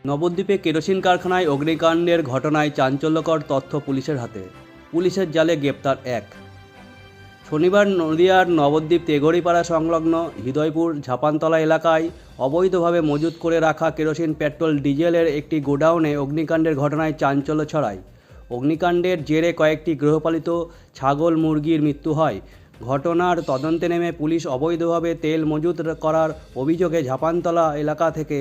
নবদ্বীপে কেরোসিন কারখানায় অগ্নিকাণ্ডের ঘটনায় চাঞ্চল্যকর তথ্য পুলিশের হাতে। পুলিশের জালে গ্রেপ্তার এক। শনিবার নদিয়ার নবদ্বীপ তেঘড়িপাড়া সংলগ্ন হৃদয়পুর ঝাপানতলা এলাকায় অবৈধভাবে মজুত করে রাখা কেরোসিন, পেট্রোল, ডিজেলের একটি গোডাউনে অগ্নিকাণ্ডের ঘটনায় চাঞ্চল্য ছড়ায়। অগ্নিকাণ্ডের জেরে কয়েকটি গৃহপালিত ছাগল, মুরগির মৃত্যু হয়। ঘটনার তদন্তে নেমে পুলিশ অবৈধভাবে তেল মজুত করার অভিযোগে ঝাপানতলা এলাকা থেকে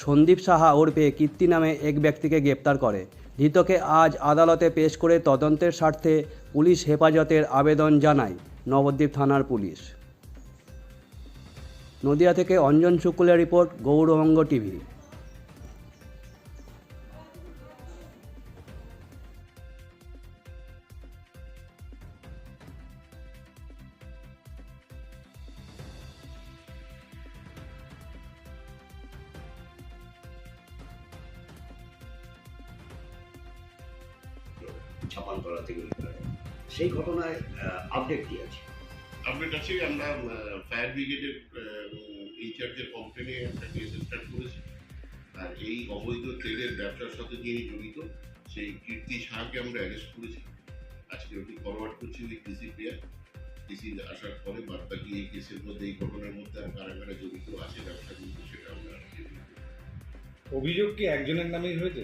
সন্দীপ সাহা ওরফে কীর্তি নামে এক ব্যক্তিকে গ্রেপ্তার করে। ধৃতকে আজ আদালতে পেশ করে তদন্তের স্বার্থে পুলিশ হেফাজতের আবেদন জানায় নবদ্বীপ থানার পুলিশ। নদিয়া থেকে অঞ্জন শুক্লের রিপোর্ট, গৌরবঙ্গ টিভি। ছাপানতলা থেকে সেই ঘটনায় আপডেট কি আছে? আপডেট আছে, আমরা ফায়ার ব্রিগেডের ইনচার্জের কমপ্লেনে একটা কেস স্টার্ট করেছি। আর এই অবৈধ তেলের ব্যবসার সাথে যিনি জড়িত সেই কীর্তি সাহাকে আমরা অ্যারেস্ট করেছি। আজকে ওটি ফরওয়ার্ড করছি ওই কৃষি প্লেয়ার। কৃষি আসার পরে বাদ বাকি এই কেসের মধ্যে, এই ঘটনার মধ্যে আর কারা কারা জড়িত আছে ব্যবসা কিন্তু সেটা আমরা অভিযোগ কি একজনের নামেই হয়েছে?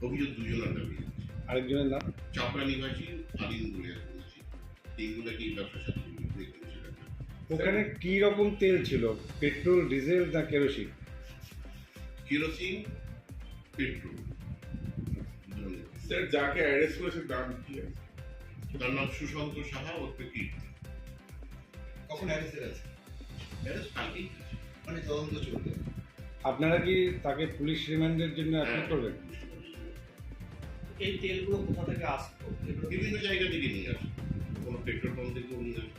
অভিযোগ দুজনের নামে। আরেকজনের নাম চাপড়া নিবাসী আলিম বলে বলছি। এইগুলো কি ব্যবসার সাথে জড়িত সেটা। ওখানে কি রকম তেল ছিল? পেট্রোল, ডিজেল না কেরোসিন? Kerosene, petrol. স্যার, যাকে অ্যারেস্ট করেছে নাম কি আছে? তার নাম সুশান্ত সাহা ওরফে কীর্তি। কখন অ্যারেস্ট আছে? অ্যারেস্ট কালকেই হয়েছে। মানে তদন্ত চলবে। আপনারা কি তাকে পুলিশ রিমান্ডের জন্য অ্যাপ্লাই করবেন? এই তেলগুলো কোথা থেকে আসতো? বিভিন্ন জায়গা থেকে নিয়ে আসে, কোনো পেট্রোল পাম্প থেকেও নিয়ে আসে,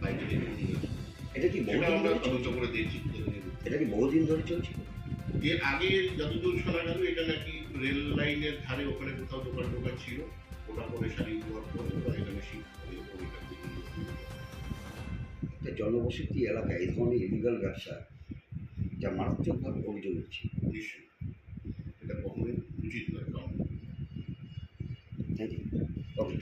বাইরে থেকেও নিয়ে আসে। এটা কি সেটা বহুদিন আমরা ধরে তদন্ত চলছে? করে দেখছি কোথা থেকে নিয়ে আসে। এটা কি বহুদিন ধরে চলছে? এর আগে যতদূর শোনা গেল এটা নাকি রেল লাইনের ধারে ওখানে কোথাও দোকান টোকান ছিল, ওটা পরে সারি দেওয়ার পরে ওরা এখানে শিফট করে ওইখান থেকে নিয়ে আসে। একটা জনবসতি এলাকায় এই ধরনের ইলিগাল ব্যবসা যা মারাত্মকভাবে অভিযোগ হচ্ছে। নিশ্চয়ই এটা কখনোই উচিত নয়। Thank you. ওকে।